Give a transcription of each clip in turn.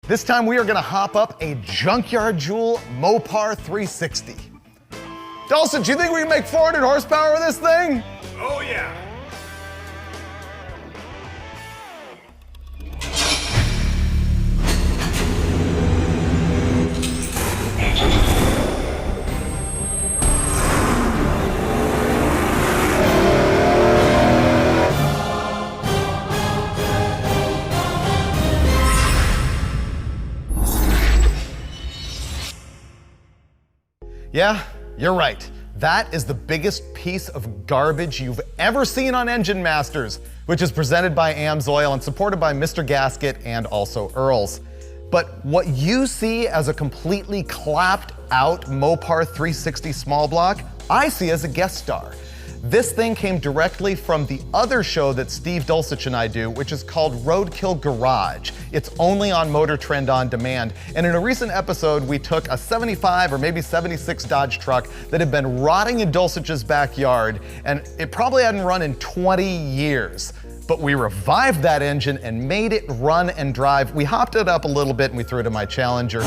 This time we are gonna hop up a Junkyard Joule Mopar 360. Dulcet, do you think we can make 400 horsepower with this thing? Oh yeah. Yeah, you're right. That is the biggest piece of garbage you've ever seen on Engine Masters, which is presented by AMSOIL and supported by Mr. Gasket and also Earls. But what you see as a completely clapped out Mopar 360 small block, I see as a guest star. This thing came directly from the other show that Steve Dulcich and I do, which is called Roadkill Garage. It's only on Motor Trend On Demand. And in a recent episode, we took a 75 or maybe 76 Dodge truck that had been rotting in Dulcich's backyard, and it probably hadn't run in 20 years. But we revived that engine and made it run and drive. We hopped it up a little bit and we threw it in my Challenger.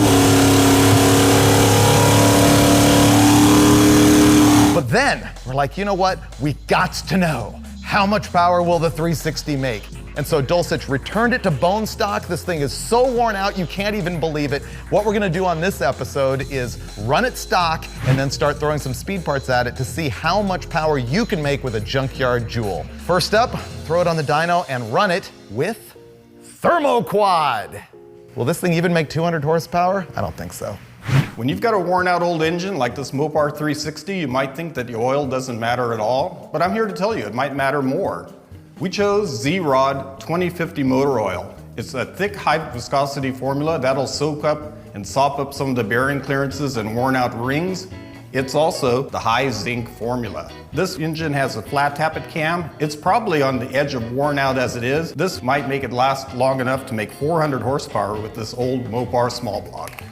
But then we're like, you know what? We got to know, how much power will the 360 make? And so Dulcich returned it to bone stock. This thing is so worn out, you can't even believe it. What we're gonna do on this episode is run it stock and then start throwing some speed parts at it to see how much power you can make with a Junkyard Joule. First up, throw it on the dyno and run it with Thermoquad. Will this thing even make 200 horsepower? I don't think so. When you've got a worn out old engine like this Mopar 360, you might think that the oil doesn't matter at all, but I'm here to tell you it might matter more. We chose Z-Rod 2050 motor oil. It's a thick, high viscosity formula that'll soak up and sop up some of the bearing clearances and worn out rings. It's also the high zinc formula. This engine has a flat tappet cam. It's probably on the edge of worn out as it is. This might make it last long enough to make 400 horsepower with this old Mopar small block.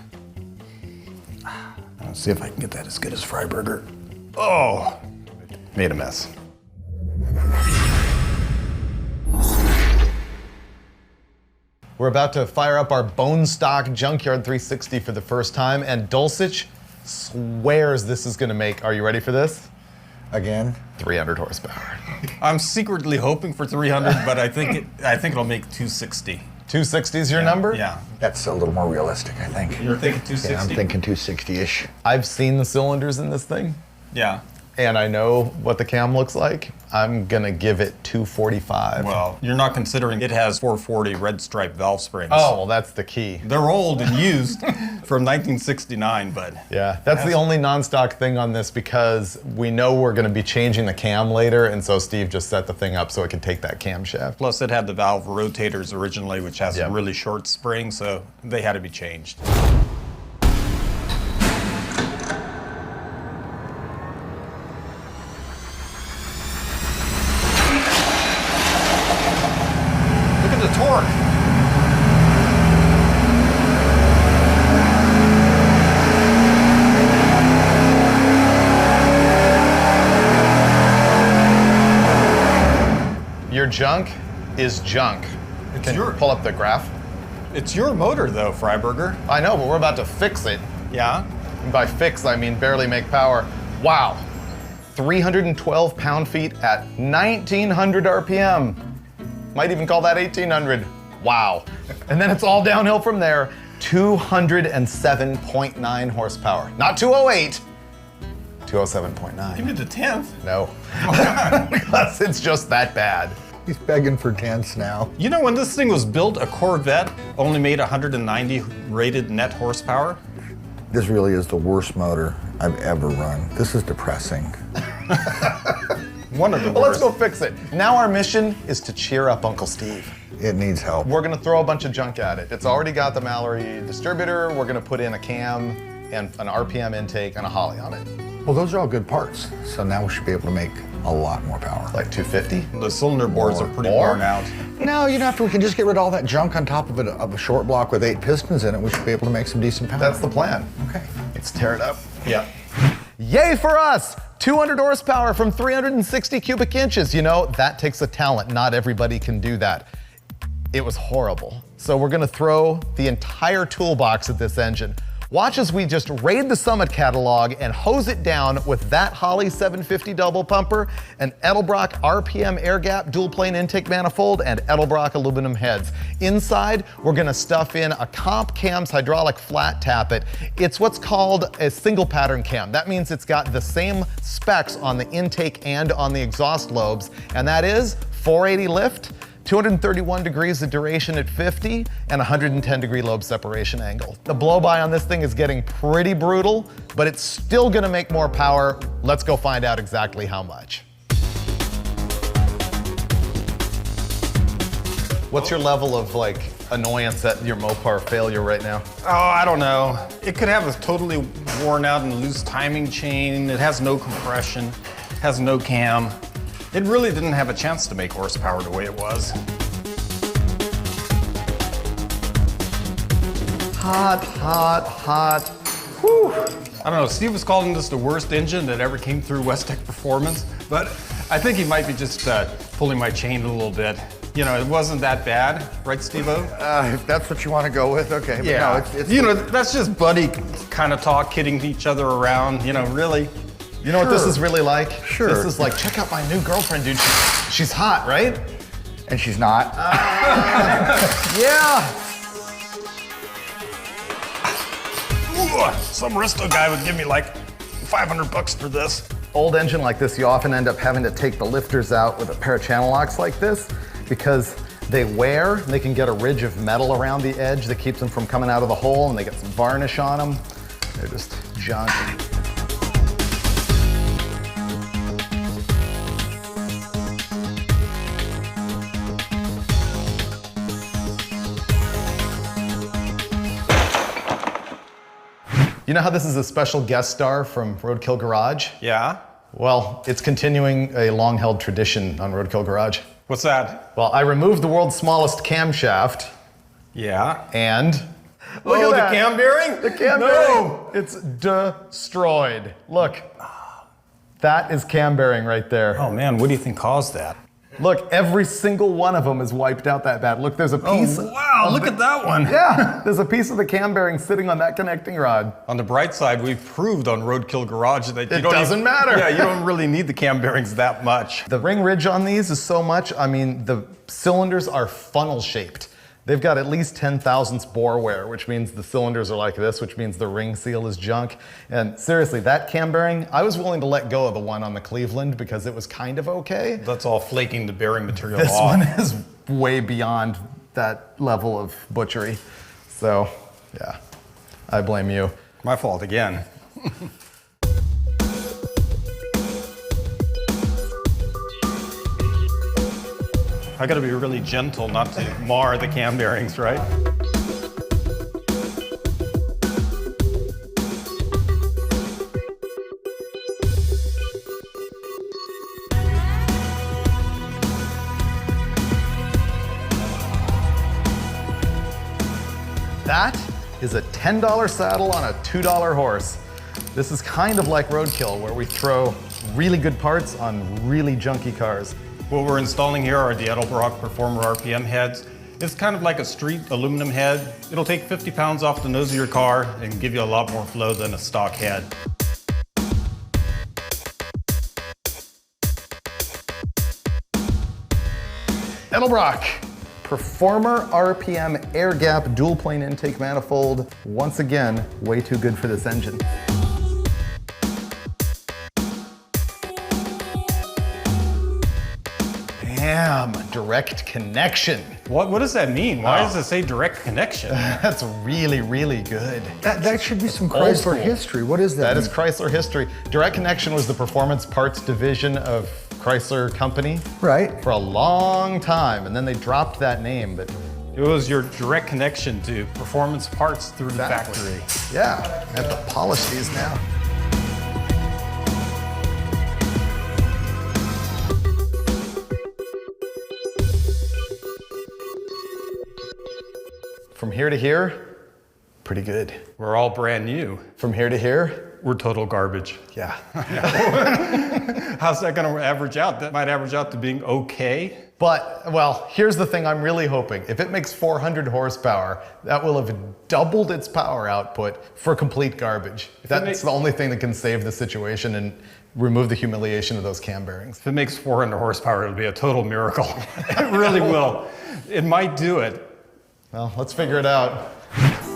Let's see if I can get that as good as Freiburger. Oh, made a mess. We're about to fire up our bone stock Junkyard 360 for the first time, and Dulcich swears this is gonna make, are you ready for this? Again? 300 horsepower. I'm secretly hoping for 300, but I think it'll make 260. 260 is your number? Yeah. That's a little more realistic, I think. You're thinking 260? Yeah, I'm thinking 260-ish. I've seen the cylinders in this thing, Yeah. and I know what the cam looks like. I'm gonna give it 245. Well, you're not considering it has 440 red stripe valve springs. Oh, well, that's the key. They're old and used from 1969, but. Yeah, that's the only non-stock thing on this because we know we're gonna be changing the cam later, and so Steve just set the thing up so it can take that camshaft. Plus it had the valve rotators originally, which has Yep. a really short spring, so they had to be changed. Look at the torque. Your junk is junk. Can you pull up the graph? It's your motor though, Freiburger. I know, but we're about to fix it. Yeah? And by fix, I mean barely make power. Wow, 312 pound-feet at 1900 RPM. Might even call that 1800. Wow. And then it's all downhill from there. 207.9 horsepower. Not 208, 207.9. Give me the 10th. No, because it's just that bad. He's begging for tenths now. You know, when this thing was built, a Corvette only made 190 rated net horsepower. This really is the worst motor I've ever run. This is depressing. One of the Well, let's worst. go fix it. Now our mission is to cheer up Uncle Steve. It needs help. We're gonna throw a bunch of junk at it. It's already got the Mallory distributor. We're gonna put in a cam and an RPM intake and a Holly on it. Well, those are all good parts. So now we should be able to make a lot more power. Like 250? The cylinder boards are pretty More? worn out. No, you know, after we can just get rid of all that junk on top of a short block with 8 pistons in it, we should be able to make some decent power. That's the plan. Okay. Let's tear it up. Yeah. Yay for us! 200 horsepower from 360 cubic inches. You know, that takes a talent. Not everybody can do that. It was horrible. So we're gonna throw the entire toolbox at this engine. Watch as we just raid the Summit catalog and hose it down with that Holley 750 double pumper, an Edelbrock RPM air gap dual plane intake manifold, and Edelbrock aluminum heads. Inside, we're gonna stuff in a Comp Cam's hydraulic flat tappet. It's what's called a single pattern cam. That means it's got the same specs on the intake and on the exhaust lobes, and that is 480 lift, 231 degrees of duration at 50, and 110 degree lobe separation angle. The blow-by on this thing is getting pretty brutal, but it's still gonna make more power. Let's go find out exactly how much. What's your level of like annoyance at your Mopar failure right now? Oh, I don't know. It could have a totally worn out and loose timing chain. It has no compression, has no cam. It really didn't have a chance to make horsepower the way it was. Hot, hot, hot. Whew. I don't know, Steve was calling this the worst engine that ever came through Westech Performance, but I think he might be just pulling my chain a little bit. You know, it wasn't that bad, right, Steve-O? If that's what you want to go with, okay. But Yeah, no, it's you know, that's just buddy kind of talk, kidding each other around, you know, really. You know what this Sure. is really like? Sure. This is like, check out my new girlfriend, dude. She's hot, right? And she's not. Yeah. Ooh, some resto guy would give me like $500 for this. Old engine like this, you often end up having to take the lifters out with a pair of channel locks like this because they wear, they can get a ridge of metal around the edge that keeps them from coming out of the hole, and they get some varnish on them. They're just junk. You know how this is a special guest star from Roadkill Garage? Yeah? Well, it's continuing a long-held tradition on Roadkill Garage. What's that? Well, I removed the world's smallest camshaft, Yeah. and look Oh, at that. the cam bearing? The cam No. bearing. It's destroyed. Look, that is cam bearing right there. Oh man, what do you think caused that? Look, every single one of them is wiped out that bad. Look, there's a piece. wow, look at that one. Yeah, there's a piece of the cam bearing sitting on that connecting rod. On the bright side, we've proved on Roadkill Garage that you It don't doesn't matter. Yeah, you don't really need the cam bearings that much. The ring ridge on these is so much, I mean, the cylinders are funnel shaped. They've got at least 10 thousandths bore wear, which means the cylinders are like this, which means the ring seal is junk. And seriously, that cam bearing, I was willing to let go of the one on the Cleveland because it was kind of okay. That's all flaking the bearing material This off. one is way beyond that level of butchery. So, yeah, I blame you. My fault again. I gotta be really gentle not to mar the cam bearings, right? That is a $10 saddle on a $2 horse. This is kind of like Roadkill, where we throw really good parts on really junky cars. What we're installing here are the Edelbrock Performer RPM heads. It's kind of like a street aluminum head. It'll take 50 pounds off the nose of your car and give you a lot more flow than a stock head. Edelbrock Performer RPM air gap dual plane intake manifold. Once again, way too good for this engine. Damn, direct connection. What does that mean? Why does it say direct connection? That's really, really good. That should be some Old Chrysler school. history. What is that? That is Chrysler history. Direct Connection was the performance parts division of Chrysler Company Right. for a long time, and then they dropped that name, but It was your direct connection to performance parts through the factory. yeah, I have to polish these now. From here to here, pretty good. We're all brand new. From here to here, We're total garbage. yeah. How's that gonna average out? That might average out to being okay. But, well, here's the thing I'm really hoping. If it makes 400 horsepower, that will have doubled its power output for complete garbage. That's the only thing that can save the situation and remove the humiliation of those cam bearings. If it makes 400 horsepower, it'll be a total miracle. It really will. It might do it. Well, let's figure it out.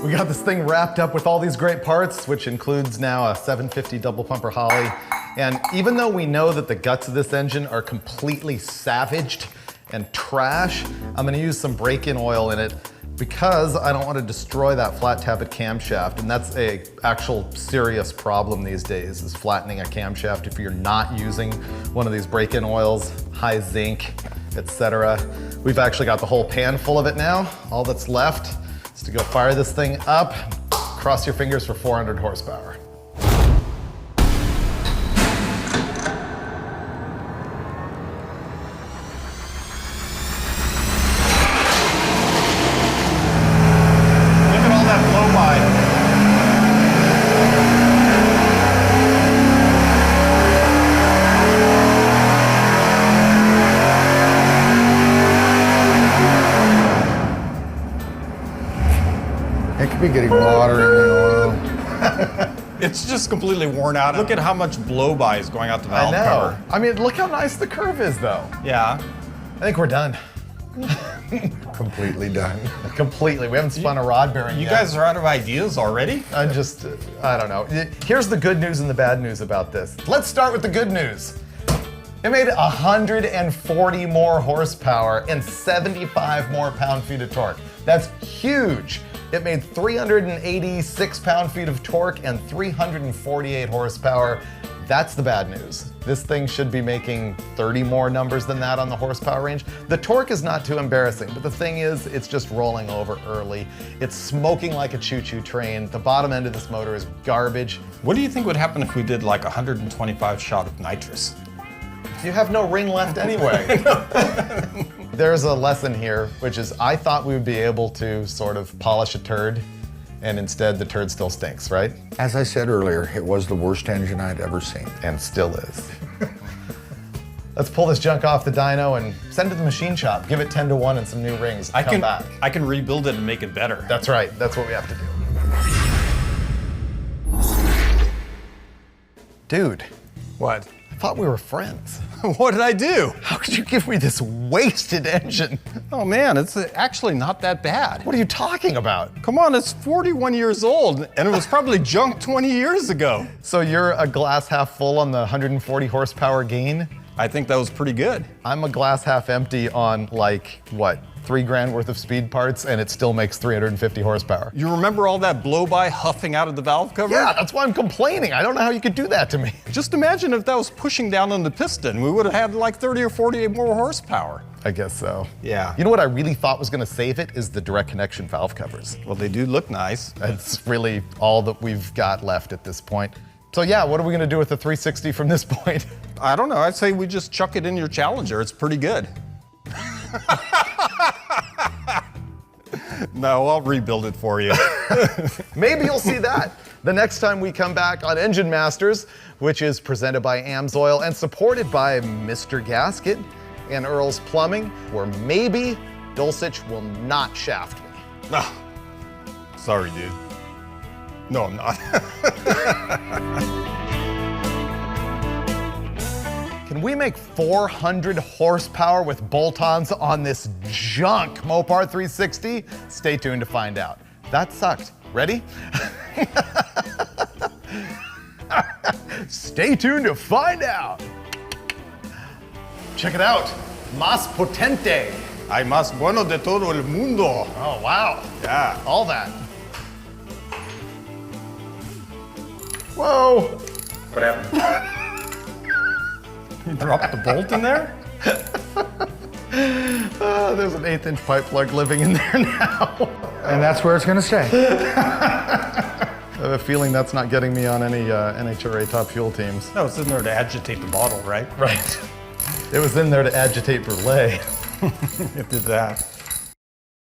We got this thing wrapped up with all these great parts, which includes now a 750 double pumper Holley. And even though we know that the guts of this engine are completely savaged and trash, I'm gonna use some break-in oil in it because I don't want to destroy that flat tappet camshaft. And that's a actual serious problem these days, is flattening a camshaft if you're not using one of these break-in oils, high zinc, etc. We've actually got the whole pan full of it now. All that's left is to go fire this thing up. Cross your fingers for 400 horsepower. It could be getting water in the oil. It's just completely worn out. Look at how much blow-by is going out the valve cover. I mean, look how nice the curve is, though. Yeah. I think we're done. Completely done. Completely. We haven't spun a rod bearing yet. You guys are out of ideas already? I don't know. Here's the good news and the bad news about this. Let's start with the good news. It made 140 more horsepower and 75 more pound-feet of torque. That's huge. It made 386 pound-feet of torque and 348 horsepower. That's the bad news. This thing should be making 30 more numbers than that on the horsepower range. The torque is not too embarrassing, but the thing is, it's just rolling over early. It's smoking like a choo-choo train. The bottom end of this motor is garbage. What do you think would happen if we did like 125 shot of nitrous? You have no ring left anyway. There's a lesson here, which is I thought we would be able to sort of polish a turd, and instead the turd still stinks, right? As I said earlier, it was the worst engine I'd ever seen. And still is. Let's pull this junk off the dyno and send it to the machine shop. Give it 10 to 1 and some new rings. Come back. I can rebuild it and make it better. That's right. That's what we have to do. Dude. What? I thought we were friends. What did I do? How could you give me this wasted engine? Oh man, it's actually not that bad. What are you talking about? Come on, it's 41 years old, and it was probably junk 20 years ago. So you're a glass half full on the 140 horsepower gain? I think that was pretty good. I'm a glass half empty on like, what, $3,000 worth of speed parts, and it still makes 350 horsepower. You remember all that blow-by huffing out of the valve cover? Yeah, that's why I'm complaining. I don't know how you could do that to me. Just imagine if that was pushing down on the piston. We would have had like 30 or 40 more horsepower. I guess so. Yeah. You know what I really thought was gonna save it is the direct connection valve covers. Well, they do look nice. That's really all that we've got left at this point. So yeah, what are we gonna do with the 360 from this point? I don't know, I'd say we just chuck it in your Challenger. It's pretty good. No, I'll rebuild it for you. Maybe you'll see that the next time we come back on Engine Masters, which is presented by AMSOIL and supported by Mr. Gasket and Earl's Plumbing, where maybe Dulcich will not shaft me. Oh, sorry, dude. No, I'm not. Can we make 400 horsepower with bolt-ons on this junk Mopar 360? Stay tuned to find out. That sucked. Ready? Stay tuned to find out. Check it out. Más potente. Hay más bueno de todo el mundo. Oh, wow. Yeah. All that. Whoa. What happened? You dropped the bolt in there? There's an 1/8 inch pipe plug living in there now. And that's where it's gonna stay. I have a feeling that's not getting me on any NHRA top fuel teams. No, it's in there to agitate the bottle, right? Right. It was in there to agitate Brulé. It did that.